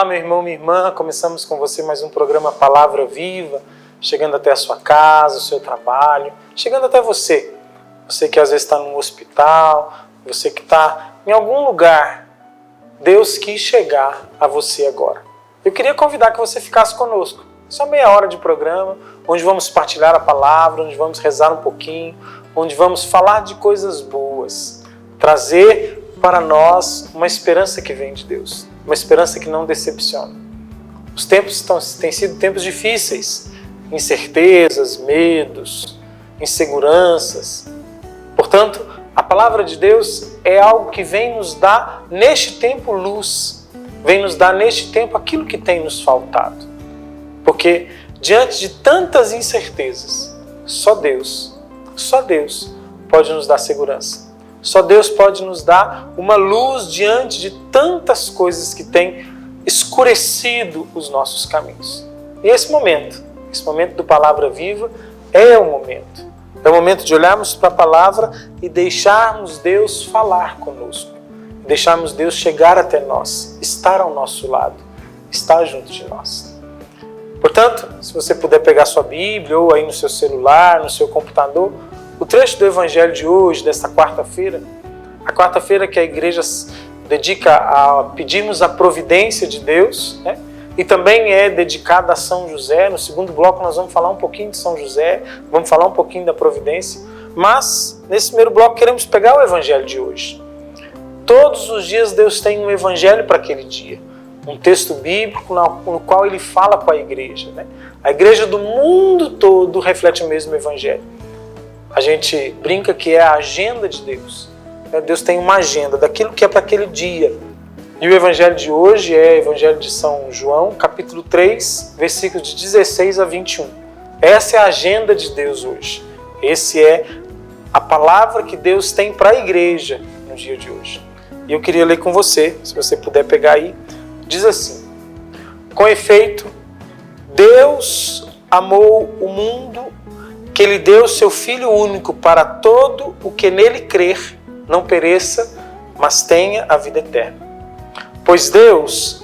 Olá, meu irmão, minha irmã, começamos com você mais um programa Palavra Viva, chegando até a sua casa, o seu trabalho, chegando até você. Você que às vezes está num hospital, você que está em algum lugar, Deus quis chegar a você agora. Eu queria convidar que você ficasse conosco, só meia hora de programa, onde vamos partilhar a palavra, onde vamos rezar um pouquinho, onde vamos falar de coisas boas, trazer para nós uma esperança que vem de Deus, uma esperança que não decepciona. Os tempos têm sido tempos difíceis, incertezas, medos, inseguranças. Portanto, a palavra de Deus é algo que vem nos dar neste tempo luz, vem nos dar neste tempo aquilo que tem nos faltado. Porque diante de tantas incertezas, só Deus pode nos dar segurança. Só Deus pode nos dar uma luz diante de tantas coisas que têm escurecido os nossos caminhos. E esse momento do Palavra Viva é o momento. É o momento de olharmos para a palavra e deixarmos Deus falar conosco. Deixarmos Deus chegar até nós, estar ao nosso lado, estar junto de nós. Portanto, se você puder pegar sua Bíblia ou aí no seu celular, no seu computador, o trecho do Evangelho de hoje, desta quarta-feira, a quarta-feira que a igreja dedica a pedirmos a providência de Deus, né? E também é dedicada a São José. No segundo bloco nós vamos falar um pouquinho de São José, vamos falar um pouquinho da providência, mas nesse primeiro bloco queremos pegar o Evangelho de hoje. Todos os dias Deus tem um Evangelho para aquele dia, um texto bíblico no qual Ele fala com a igreja, né? A igreja do mundo todo reflete o mesmo Evangelho. A gente brinca que é a agenda de Deus. Deus tem uma agenda daquilo que é para aquele dia. E o Evangelho de hoje é o Evangelho de São João, capítulo 3, versículos de 16 a 21. Essa é a agenda de Deus hoje. Essa é a palavra que Deus tem para a igreja no dia de hoje. E eu queria ler com você, se você puder pegar aí. Diz assim: com efeito, Deus amou o mundo que Ele deu seu Filho único para todo o que nele crer não pereça, mas tenha a vida eterna. Pois Deus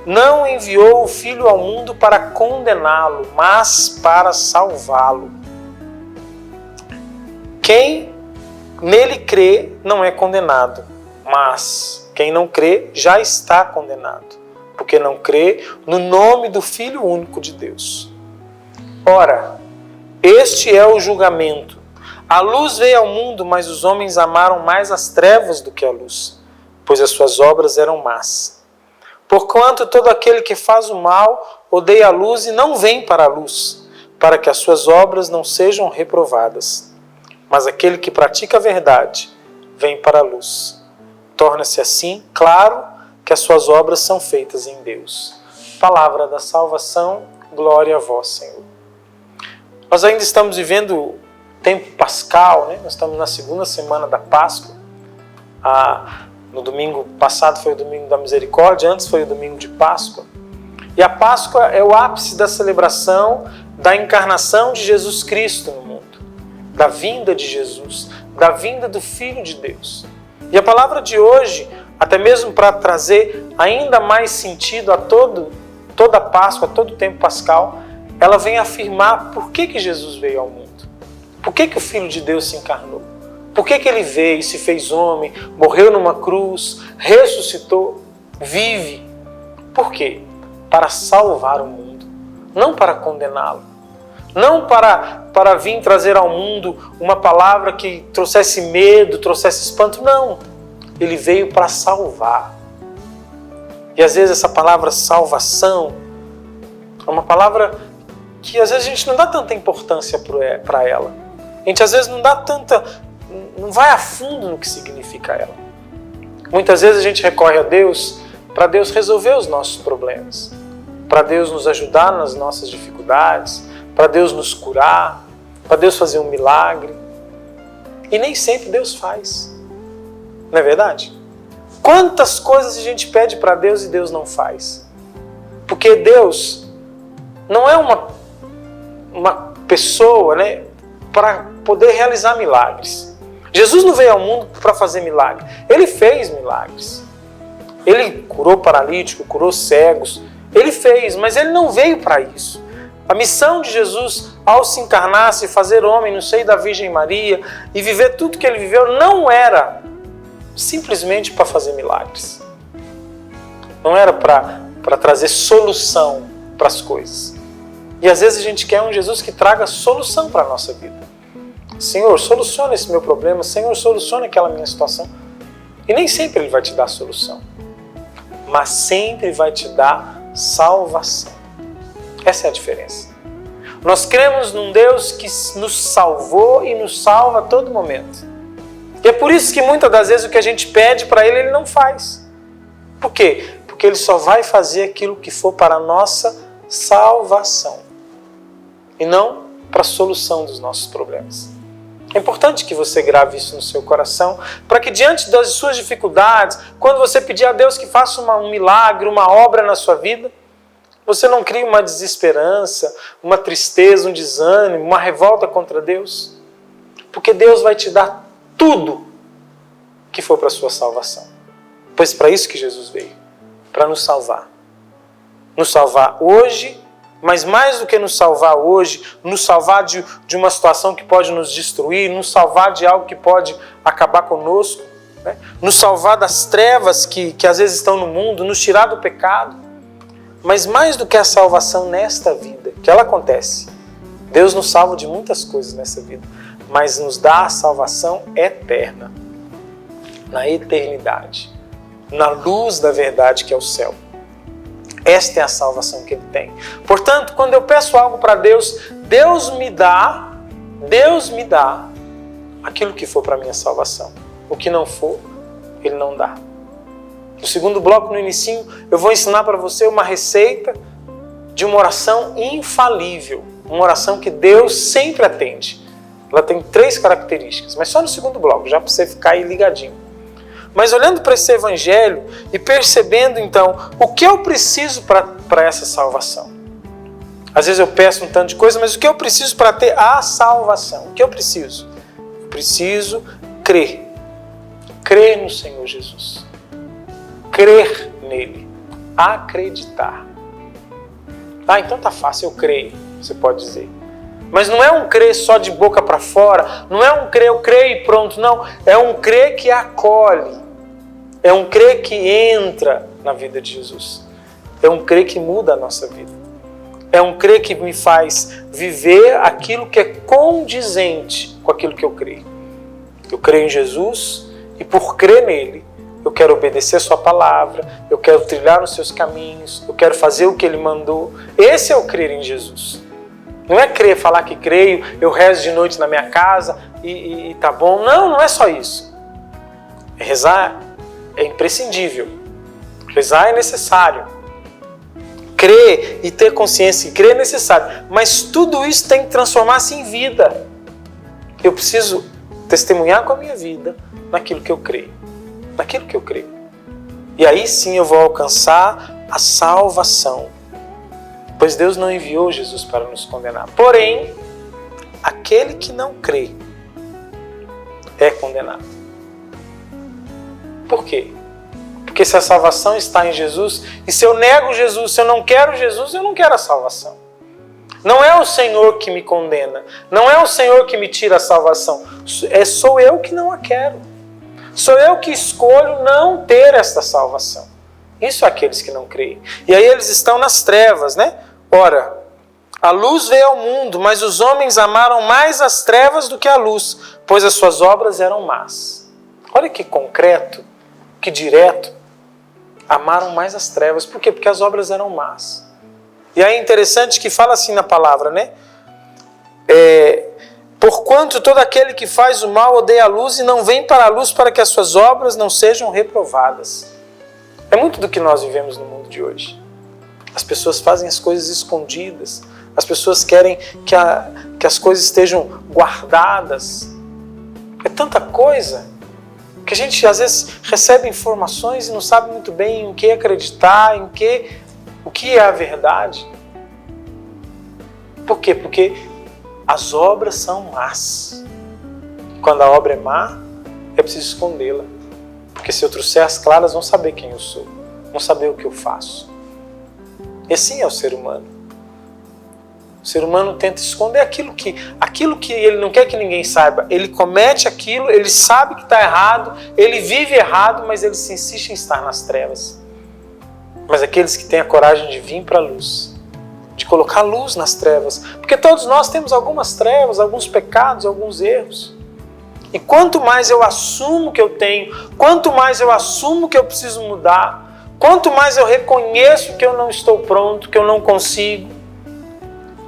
não enviou o Filho ao mundo para condená-lo, mas para salvá-lo. Quem nele crê não é condenado, mas quem não crê já está condenado, porque não crê no nome do Filho único de Deus. Ora, este é o julgamento. A luz veio ao mundo, mas os homens amaram mais as trevas do que a luz, pois as suas obras eram más. Porquanto todo aquele que faz o mal odeia a luz e não vem para a luz, para que as suas obras não sejam reprovadas. Mas aquele que pratica a verdade vem para a luz. Torna-se assim claro que as suas obras são feitas em Deus. Palavra da salvação, glória a vós, Senhor. Nós ainda estamos vivendo o tempo pascal, né? Nós estamos na segunda semana da Páscoa. No domingo passado foi o domingo da misericórdia, antes foi o domingo de Páscoa. E a Páscoa é o ápice da celebração da encarnação de Jesus Cristo no mundo, da vinda de Jesus, da vinda do Filho de Deus. E a palavra de hoje, até mesmo para trazer ainda mais sentido a toda a Páscoa, a todo o tempo pascal, ela vem afirmar por que Jesus veio ao mundo. Por que o Filho de Deus se encarnou? Por que Ele veio, se fez homem, morreu numa cruz, ressuscitou, vive? Por quê? Para salvar o mundo, não para condená-lo. Não para vir trazer ao mundo uma palavra que trouxesse medo, trouxesse espanto. Não. Ele veio para salvar. E às vezes essa palavra salvação é uma palavra que às vezes a gente não dá tanta importância para ela. A gente às vezes não vai a fundo no que significa ela. Muitas vezes a gente recorre a Deus para Deus resolver os nossos problemas, para Deus nos ajudar nas nossas dificuldades, para Deus nos curar, para Deus fazer um milagre. E nem sempre Deus faz. Não é verdade? Quantas coisas a gente pede para Deus e Deus não faz? Porque Deus não é uma pessoa, né, para poder realizar milagres. Jesus não veio ao mundo para fazer milagre. Ele fez milagres. Ele curou paralítico, curou cegos. Ele fez, mas ele não veio para isso. A missão de Jesus, ao se encarnar, se fazer homem no seio da Virgem Maria e viver tudo que ele viveu, não era simplesmente para fazer milagres. Não era para trazer solução para as coisas. E às vezes a gente quer um Jesus que traga solução para a nossa vida. Senhor, soluciona esse meu problema. Senhor, soluciona aquela minha situação. E nem sempre Ele vai te dar a solução. Mas sempre vai te dar salvação. Essa é a diferença. Nós cremos num Deus que nos salvou e nos salva a todo momento. E é por isso que muitas das vezes o que a gente pede para Ele, Ele não faz. Por quê? Porque Ele só vai fazer aquilo que for para a nossa salvação. E não para a solução dos nossos problemas. É importante que você grave isso no seu coração, para que diante das suas dificuldades, quando você pedir a Deus que faça um milagre, uma obra na sua vida, você não crie uma desesperança, uma tristeza, um desânimo, uma revolta contra Deus. Porque Deus vai te dar tudo que for para a sua salvação. Pois para isso que Jesus veio, para nos salvar. Nos salvar hoje, mas mais do que nos salvar hoje, nos salvar de uma situação que pode nos destruir, nos salvar de algo que pode acabar conosco, né? Nos salvar das trevas que às vezes estão no mundo, nos tirar do pecado. Mas mais do que a salvação nesta vida, que ela acontece, Deus nos salva de muitas coisas nessa vida, mas nos dá a salvação eterna, na eternidade, na luz da verdade que é o céu. Esta é a salvação que Ele tem. Portanto, quando eu peço algo para Deus, Deus me dá aquilo que for para a minha salvação. O que não for, Ele não dá. No segundo bloco, no inicinho, eu vou ensinar para você uma receita de uma oração infalível. Uma oração que Deus sempre atende. Ela tem 3 características, mas só no segundo bloco, já para você ficar aí ligadinho. Mas olhando para esse evangelho e percebendo então o que eu preciso para essa salvação. Às vezes eu peço um tanto de coisa, mas o que eu preciso para ter a salvação? O que eu preciso? Eu preciso crer. Crer no Senhor Jesus. Crer nele. Acreditar. Ah, então tá fácil, eu creio, você pode dizer. Mas não é um crer só de boca para fora, não é um crer, eu creio e pronto, não. É um crer que acolhe, é um crer que entra na vida de Jesus. É um crer que muda a nossa vida. É um crer que me faz viver aquilo que é condizente com aquilo que eu creio. Eu creio em Jesus e por crer nele, eu quero obedecer a sua palavra, eu quero trilhar os seus caminhos, eu quero fazer o que ele mandou. Esse é o crer em Jesus. Não é crer, falar que creio, eu rezo de noite na minha casa e tá bom. Não, não é só isso. Rezar é imprescindível. Rezar é necessário. Crer e ter consciência e crer é necessário. Mas tudo isso tem que transformar-se em vida. Eu preciso testemunhar com a minha vida naquilo que eu creio. Naquilo que eu creio. E aí sim eu vou alcançar a salvação. Pois Deus não enviou Jesus para nos condenar. Porém, aquele que não crê é condenado. Por quê? Porque se a salvação está em Jesus, e se eu nego Jesus, se eu não quero Jesus, eu não quero a salvação. Não é o Senhor que me condena, não é o Senhor que me tira a salvação, sou eu que não a quero. Sou eu que escolho não ter esta salvação. Isso é aqueles que não creem. E aí eles estão nas trevas, né? Ora, a luz veio ao mundo, mas os homens amaram mais as trevas do que a luz, pois as suas obras eram más. Olha que concreto, que direto. Amaram mais as trevas. Por quê? Porque as obras eram más. E aí é interessante que fala assim na palavra, né? Porquanto todo aquele que faz o mal odeia a luz e não vem para a luz para que as suas obras não sejam reprovadas. É muito do que nós vivemos no mundo de hoje. As pessoas fazem as coisas escondidas. As pessoas querem que as coisas estejam guardadas. É tanta coisa que a gente às vezes recebe informações e não sabe muito bem em que acreditar, o que é a verdade. Por quê? Porque as obras são más. Quando a obra é má, é preciso escondê-la. Porque se eu trouxer as claras, vão saber quem eu sou, vão saber o que eu faço. E assim é o ser humano. O ser humano tenta esconder aquilo que ele não quer que ninguém saiba. Ele comete aquilo, ele sabe que está errado, ele vive errado, mas ele se insiste em estar nas trevas. Mas aqueles que têm a coragem de vir para a luz, de colocar luz nas trevas, porque todos nós temos algumas trevas, alguns pecados, alguns erros. E quanto mais eu assumo que eu tenho, quanto mais eu assumo que eu preciso mudar, quanto mais eu reconheço que eu não estou pronto, que eu não consigo,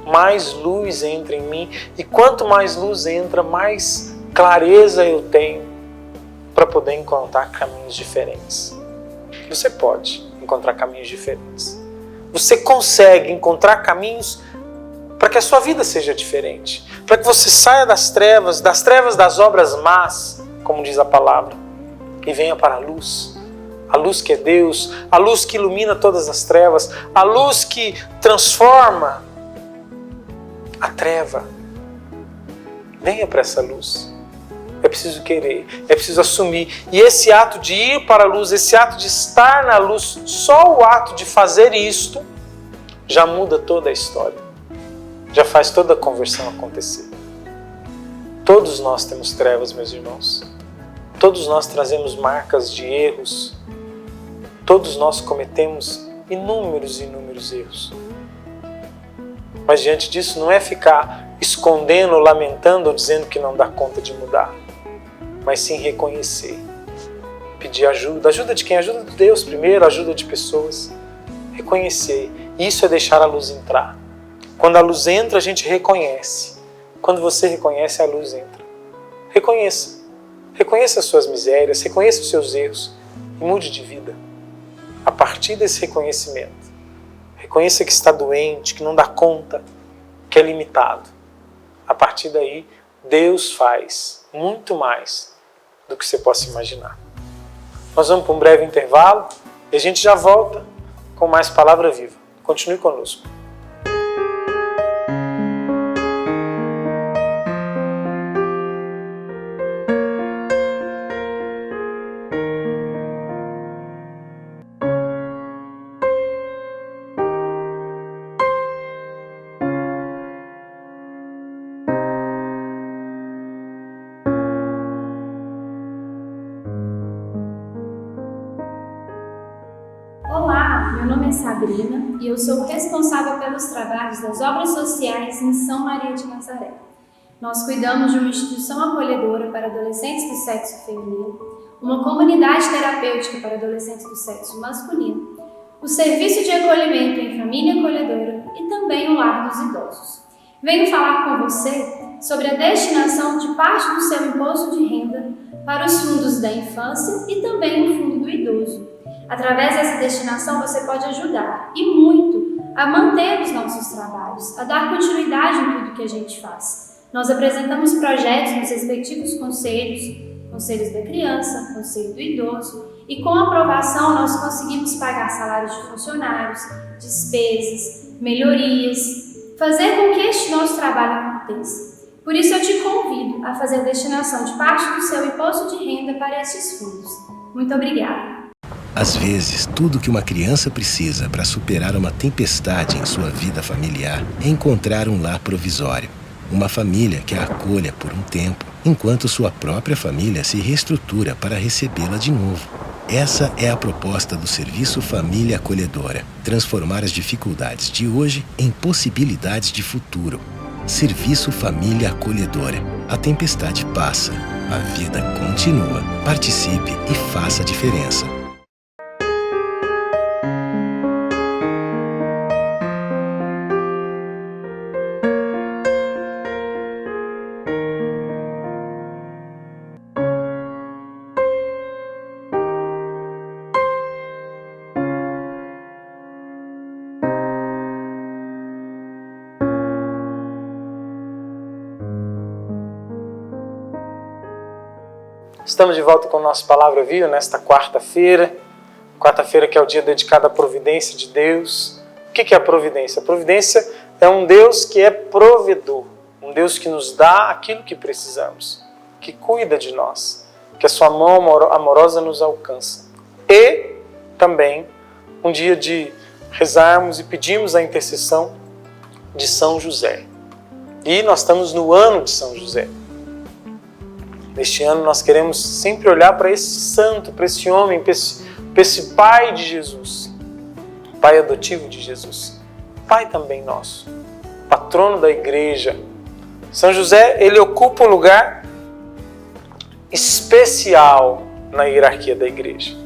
mais luz entra em mim. E quanto mais luz entra, mais clareza eu tenho para poder encontrar caminhos diferentes. Você pode encontrar caminhos diferentes. Você consegue encontrar caminhos para que a sua vida seja diferente. Para que você saia das trevas das obras más, como diz a palavra, e venha para a luz. A luz que é Deus, a luz que ilumina todas as trevas, a luz que transforma a treva. Venha para essa luz. É preciso querer, é preciso assumir. E esse ato de ir para a luz, esse ato de estar na luz, só o ato de fazer isto, já muda toda a história. Já faz toda a conversão acontecer. Todos nós temos trevas, meus irmãos. Todos nós trazemos marcas de erros. Todos nós cometemos inúmeros erros. Mas diante disso não é ficar escondendo, lamentando ou dizendo que não dá conta de mudar. Mas sim reconhecer. Pedir ajuda. Ajuda de quem? Ajuda de Deus primeiro, ajuda de pessoas. Reconhecer. Isso é deixar a luz entrar. Quando a luz entra, a gente reconhece. Quando você reconhece, a luz entra. Reconheça. Reconheça as suas misérias, reconheça os seus erros e mude de vida. A partir desse reconhecimento, reconheça que está doente, que não dá conta, que é limitado. A partir daí, Deus faz muito mais do que você possa imaginar. Nós vamos para um breve intervalo e a gente já volta com mais Palavra Viva. Continue conosco. Olá, meu nome é Sabrina e eu sou responsável pelos trabalhos das obras sociais em São Maria de Nazaré. Nós cuidamos de uma instituição acolhedora para adolescentes do sexo feminino, uma comunidade terapêutica para adolescentes do sexo masculino, o serviço de acolhimento em família acolhedora e também o lar dos idosos. Venho falar com você sobre a destinação de parte do seu imposto de renda para os fundos da infância e também o fundo do idoso. Através dessa destinação você pode ajudar, e muito, a manter os nossos trabalhos, a dar continuidade em tudo que a gente faz. Nós apresentamos projetos nos respectivos conselhos da criança, conselho do idoso, e com aprovação nós conseguimos pagar salários de funcionários, despesas, melhorias, fazer com que este nosso trabalho aconteça. Por isso eu te convido a fazer a destinação de parte do seu imposto de renda para esses fundos. Muito obrigada! Às vezes, tudo que uma criança precisa para superar uma tempestade em sua vida familiar é encontrar um lar provisório. Uma família que a acolha por um tempo, enquanto sua própria família se reestrutura para recebê-la de novo. Essa é a proposta do Serviço Família Acolhedora. Transformar as dificuldades de hoje em possibilidades de futuro. Serviço Família Acolhedora. A tempestade passa, a vida continua. Participe e faça a diferença. Estamos de volta com o nosso Palavra Viva nesta quarta-feira. Quarta-feira que é o dia dedicado à providência de Deus. O que é a providência? A providência é um Deus que é provedor. Um Deus que nos dá aquilo que precisamos. Que cuida de nós. que a sua mão amorosa nos alcança. E também um dia de rezarmos e pedirmos a intercessão de São José. E nós estamos no ano de São José. Neste ano nós queremos sempre olhar para esse santo, para esse homem, para esse pai de Jesus, pai adotivo de Jesus, pai também nosso, patrono da igreja. São José, ele ocupa um lugar especial na hierarquia da igreja.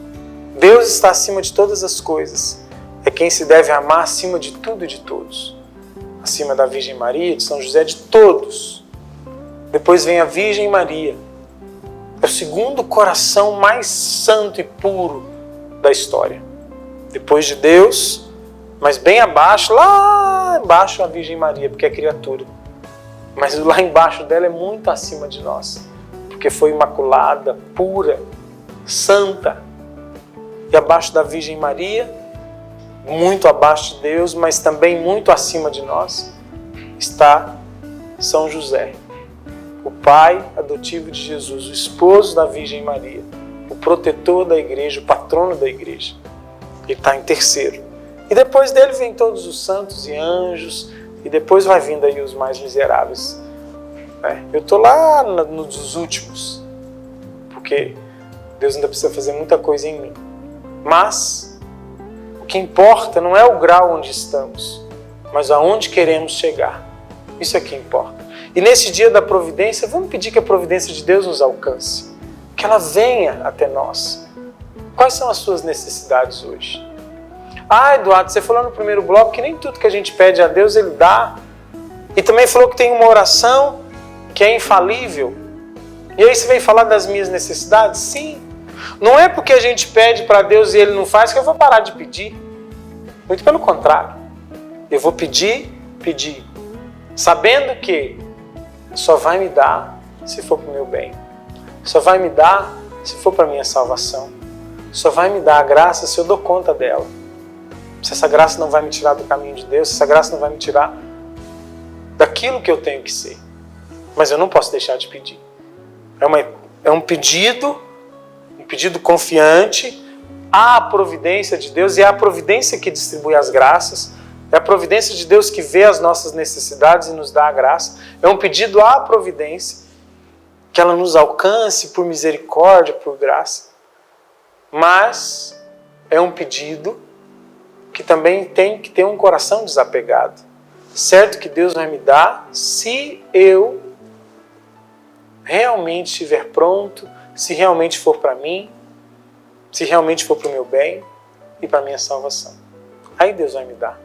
Deus está acima de todas as coisas. É quem se deve amar acima de tudo e de todos. Acima da Virgem Maria, de São José, de todos. Depois vem a Virgem Maria. É o segundo coração mais santo e puro da história. Depois de Deus, mas bem abaixo, lá embaixo a Virgem Maria, porque é criatura. Mas lá embaixo dela é muito acima de nós, porque foi imaculada, pura, santa. E abaixo da Virgem Maria, muito abaixo de Deus, mas também muito acima de nós, está São José, o pai adotivo de Jesus, o esposo da Virgem Maria, o protetor da igreja, o patrono da igreja. Ele está em terceiro. E depois dele vem todos os santos e anjos, e depois vai vindo aí os mais miseráveis. Eu estou lá nos últimos, porque Deus ainda precisa fazer muita coisa em mim. Mas o que importa não é o grau onde estamos, mas aonde queremos chegar. Isso é que importa. E nesse dia da providência, vamos pedir que a providência de Deus nos alcance, que ela venha até nós. Quais são as suas necessidades hoje? Eduardo, você falou no primeiro bloco que nem tudo que a gente pede a Deus Ele dá. E também falou que tem uma oração que é infalível. E aí você vem falar das minhas necessidades? Sim. Não é porque a gente pede para Deus e Ele não faz que eu vou parar de pedir. Muito pelo contrário. Eu vou pedir, sabendo que só vai me dar se for para o meu bem. Só vai me dar se for para a minha salvação. Só vai me dar a graça se eu dou conta dela. Se essa graça não vai me tirar do caminho de Deus, se essa graça não vai me tirar daquilo que eu tenho que ser. Mas eu não posso deixar de pedir. É um pedido confiante à providência de Deus, e é a providência que distribui as graças, é a providência de Deus que vê as nossas necessidades e nos dá a graça. É um pedido à providência, que ela nos alcance por misericórdia, por graça. Mas é um pedido que também tem que ter um coração desapegado. Certo que Deus vai me dar se eu realmente estiver pronto, se realmente for para mim, se realmente for para o meu bem e para a minha salvação. Aí Deus vai me dar.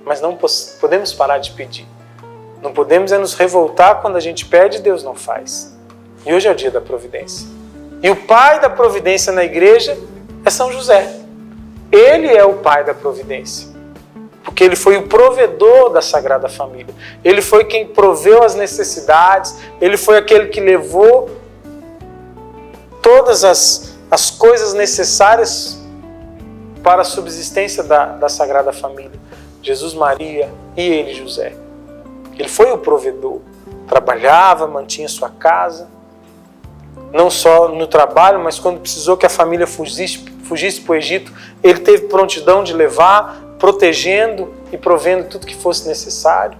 Mas não podemos parar de pedir. Não podemos nos revoltar quando a gente pede e Deus não faz. E hoje é o dia da providência. E o pai da providência na igreja é São José. Ele é o pai da providência. Porque ele foi o provedor da Sagrada Família. Ele foi quem proveu as necessidades. Ele foi aquele que levou todas as coisas necessárias para a subsistência da Sagrada Família. Jesus, Maria e ele, José. Ele foi o provedor. Trabalhava, mantinha sua casa. Não só no trabalho, mas quando precisou que a família fugisse para o Egito, ele teve prontidão de levar, protegendo e provendo tudo que fosse necessário.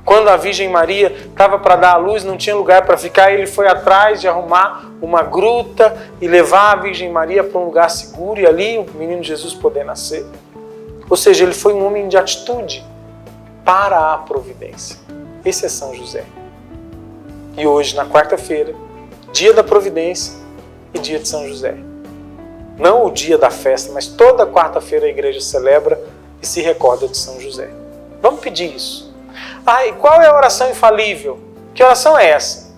Quando a Virgem Maria estava para dar à luz, não tinha lugar para ficar, ele foi atrás de arrumar uma gruta e levar a Virgem Maria para um lugar seguro e ali o menino Jesus poder nascer. Ou seja, ele foi um homem de atitude para a providência. Esse é São José. E hoje, na quarta-feira, dia da providência e dia de São José. Não o dia da festa, mas toda quarta-feira a igreja celebra e se recorda de São José. Vamos pedir isso. E qual é a oração infalível? Que oração é essa?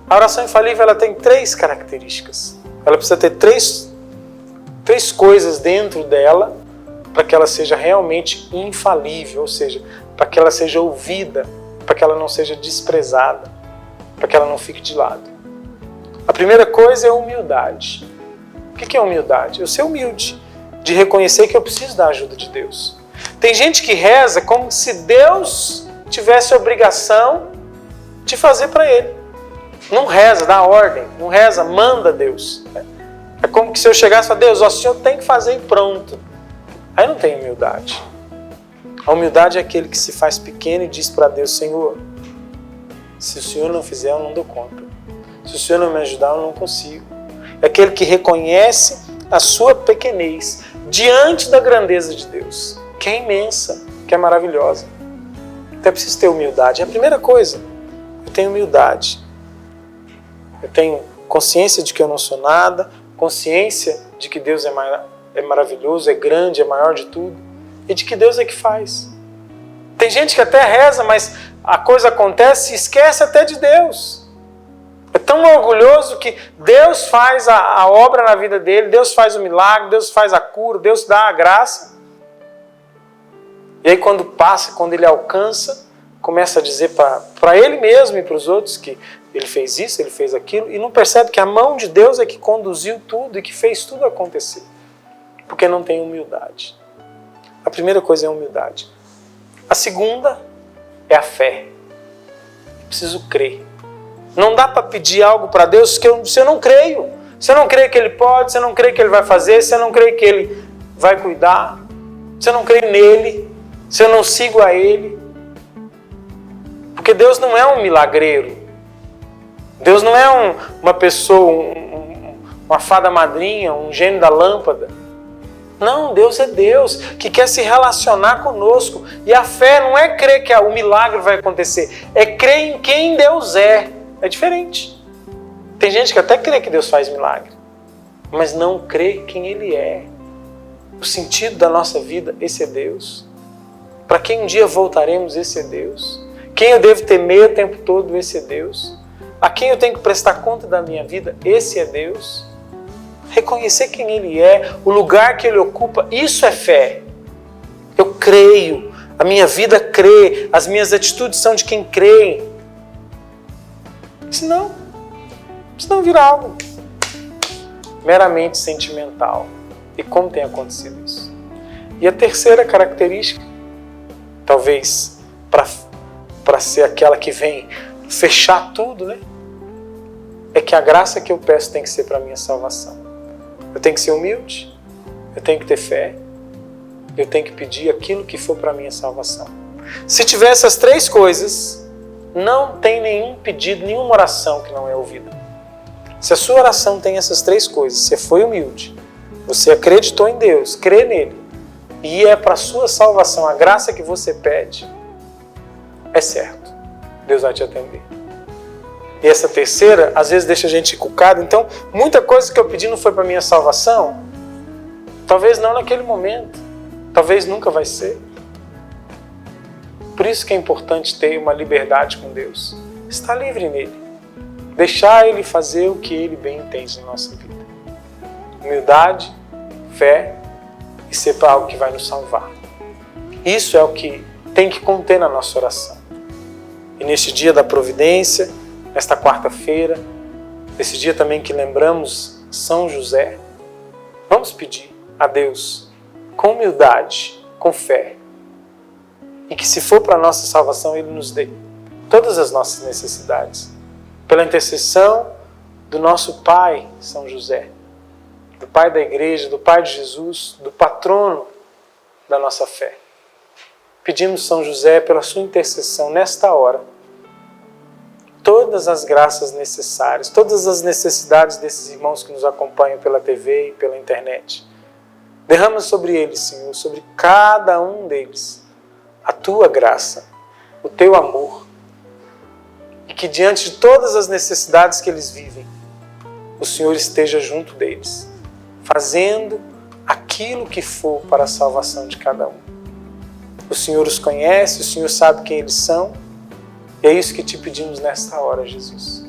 A oração infalível ela tem 3 características. Ela precisa ter três coisas dentro dela para que ela seja realmente infalível, ou seja, para que ela seja ouvida, para que ela não seja desprezada, para que ela não fique de lado. A primeira coisa é a humildade. O que é humildade? Eu ser humilde, de reconhecer que eu preciso da ajuda de Deus. Tem gente que reza como se Deus tivesse a obrigação de fazer para ele. Não reza, dá ordem. Não reza, manda Deus. É como que se eu chegasse e falasse, Deus, o Senhor tem que fazer e pronto. Aí não tem humildade. A humildade é aquele que se faz pequeno e diz para Deus, Senhor, se o Senhor não fizer, eu não dou conta. Se o Senhor não me ajudar, eu não consigo. É aquele que reconhece a sua pequenez diante da grandeza de Deus, que é imensa, que é maravilhosa. Então é preciso ter humildade. É a primeira coisa. Eu tenho humildade. Eu tenho consciência de que eu não sou nada, consciência de que Deus é maravilhoso, é grande, é maior de tudo, e de que Deus é que faz. Tem gente que até reza, mas a coisa acontece e esquece até de Deus. É tão orgulhoso que Deus faz a obra na vida dele, Deus faz o milagre, Deus faz a cura, Deus dá a graça. E aí quando passa, quando ele alcança, começa a dizer para ele mesmo e para os outros que ele fez isso, ele fez aquilo, e não percebe que a mão de Deus é que conduziu tudo e que fez tudo acontecer. Porque não tem humildade. A primeira coisa é a humildade. A segunda é a fé. Eu preciso crer. Não dá para pedir algo para Deus se eu não creio. Se eu não creio que Ele pode, se eu não creio que Ele vai fazer, se eu não creio que Ele vai cuidar, se eu não creio nele, se eu não sigo a Ele. Porque Deus não é um milagreiro. Deus não é uma pessoa, uma fada madrinha, um gênio da lâmpada. Não, Deus é Deus que quer se relacionar conosco. E a fé não é crer que o milagre vai acontecer, é crer em quem Deus é. É diferente. Tem gente que até crê que Deus faz milagre, mas não crê quem Ele é. O sentido da nossa vida, esse é Deus. Para quem um dia voltaremos, esse é Deus. Quem eu devo temer o tempo todo, esse é Deus. A quem eu tenho que prestar conta da minha vida, esse é Deus. Reconhecer quem Ele é, o lugar que Ele ocupa, isso é fé. Eu creio, a minha vida crê, as minhas atitudes são de quem crê. Senão vira algo meramente sentimental. E como tem acontecido isso? E a terceira característica, talvez para ser aquela que vem fechar tudo, né? É que a graça que eu peço tem que ser para a minha salvação. Eu tenho que ser humilde, eu tenho que ter fé, eu tenho que pedir aquilo que for para a minha salvação. Se tiver essas três coisas, não tem nenhum pedido, nenhuma oração que não é ouvida. Se a sua oração tem essas três coisas, você foi humilde, você acreditou em Deus, crê nele, e é para a sua salvação a graça que você pede, é certo, Deus vai te atender. E essa terceira, às vezes deixa a gente encucado. Então, muita coisa que eu pedi não foi para minha salvação. Talvez não naquele momento. Talvez nunca vai ser. Por isso que é importante ter uma liberdade com Deus. Estar livre nele. Deixar Ele fazer o que Ele bem entende na nossa vida. Humildade, fé e ser para algo que vai nos salvar. Isso é o que tem que conter na nossa oração. E neste dia da providência, nesta quarta-feira, nesse dia também que lembramos São José, vamos pedir a Deus com humildade, com fé, e que se for para a nossa salvação, Ele nos dê todas as nossas necessidades, pela intercessão do nosso Pai, São José, do Pai da Igreja, do Pai de Jesus, do patrono da nossa fé. Pedimos São José pela sua intercessão nesta hora, todas as graças necessárias, todas as necessidades desses irmãos que nos acompanham pela TV e pela internet. Derrama sobre eles, Senhor, sobre cada um deles, a Tua graça, o Teu amor. E que diante de todas as necessidades que eles vivem, o Senhor esteja junto deles, fazendo aquilo que for para a salvação de cada um. O Senhor os conhece, o Senhor sabe quem eles são, e é isso que te pedimos nesta hora, Jesus.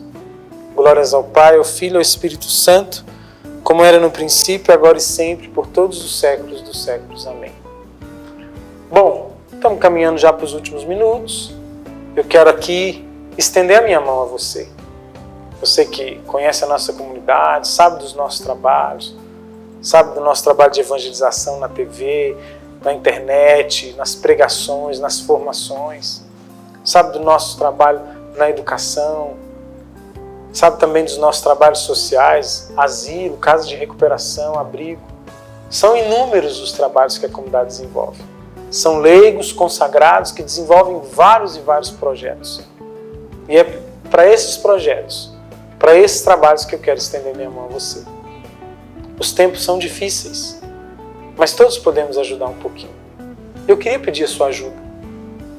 Glórias ao Pai, ao Filho e ao Espírito Santo, como era no princípio, agora e sempre, por todos os séculos dos séculos. Amém. Bom, estamos caminhando já para os últimos minutos. Eu quero aqui estender a minha mão a você. Você que conhece a nossa comunidade, sabe dos nossos trabalhos, sabe do nosso trabalho de evangelização na TV, na internet, nas pregações, nas formações. Sabe do nosso trabalho na educação, sabe também dos nossos trabalhos sociais, asilo, casa de recuperação, abrigo. São inúmeros os trabalhos que a comunidade desenvolve. São leigos consagrados que desenvolvem vários e vários projetos. E é para esses projetos, para esses trabalhos que eu quero estender minha mão a você. Os tempos são difíceis, mas todos podemos ajudar um pouquinho. Eu queria pedir a sua ajuda,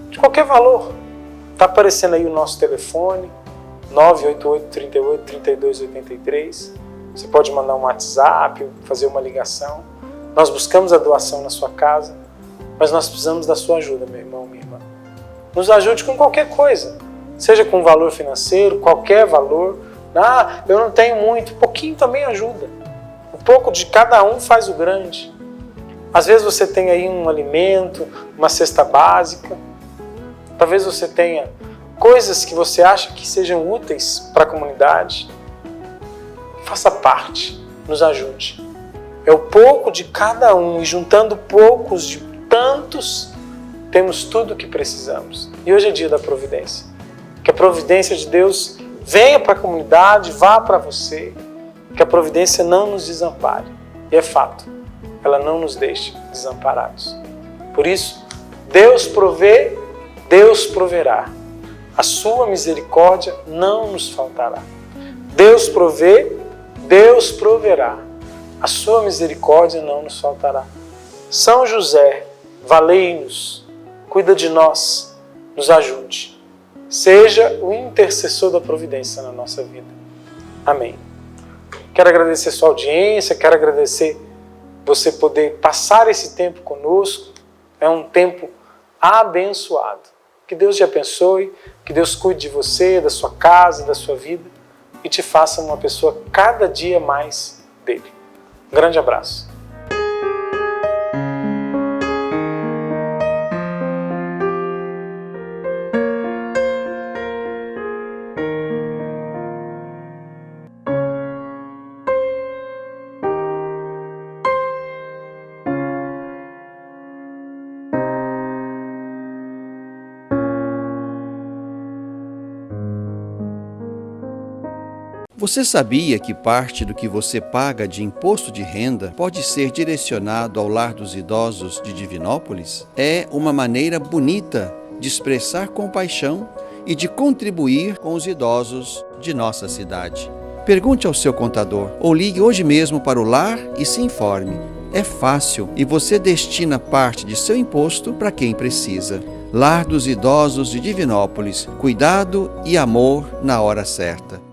de qualquer valor. Está aparecendo aí o nosso telefone, 988-38-3283. Você pode mandar um WhatsApp, fazer uma ligação. Nós buscamos a doação na sua casa, mas nós precisamos da sua ajuda, meu irmão, minha irmã. Nos ajude com qualquer coisa, seja com valor financeiro, qualquer valor. Ah, eu não tenho muito, pouquinho também ajuda. Um pouco de cada um faz o grande. Às vezes você tem aí um alimento, uma cesta básica. Talvez você tenha coisas que você acha que sejam úteis para a comunidade. Faça parte, nos ajude. É o pouco de cada um, e juntando poucos de tantos, temos tudo o que precisamos. E hoje é dia da providência. Que a providência de Deus venha para a comunidade, vá para você. Que a providência não nos desampare. E é fato, ela não nos deixa desamparados. Por isso, Deus provê, Deus proverá. A sua misericórdia não nos faltará. Deus provê, Deus proverá. A sua misericórdia não nos faltará. São José, valei-nos, cuida de nós, nos ajude. Seja o intercessor da providência na nossa vida. Amém. Quero agradecer sua audiência, quero agradecer você poder passar esse tempo conosco. É um tempo abençoado. Que Deus te abençoe, que Deus cuide de você, da sua casa, da sua vida e te faça uma pessoa cada dia mais dele. Um grande abraço. Você sabia que parte do que você paga de imposto de renda pode ser direcionado ao Lar dos Idosos de Divinópolis? É uma maneira bonita de expressar compaixão e de contribuir com os idosos de nossa cidade. Pergunte ao seu contador ou ligue hoje mesmo para o lar e se informe. É fácil e você destina parte de seu imposto para quem precisa. Lar dos Idosos de Divinópolis. Cuidado e amor na hora certa.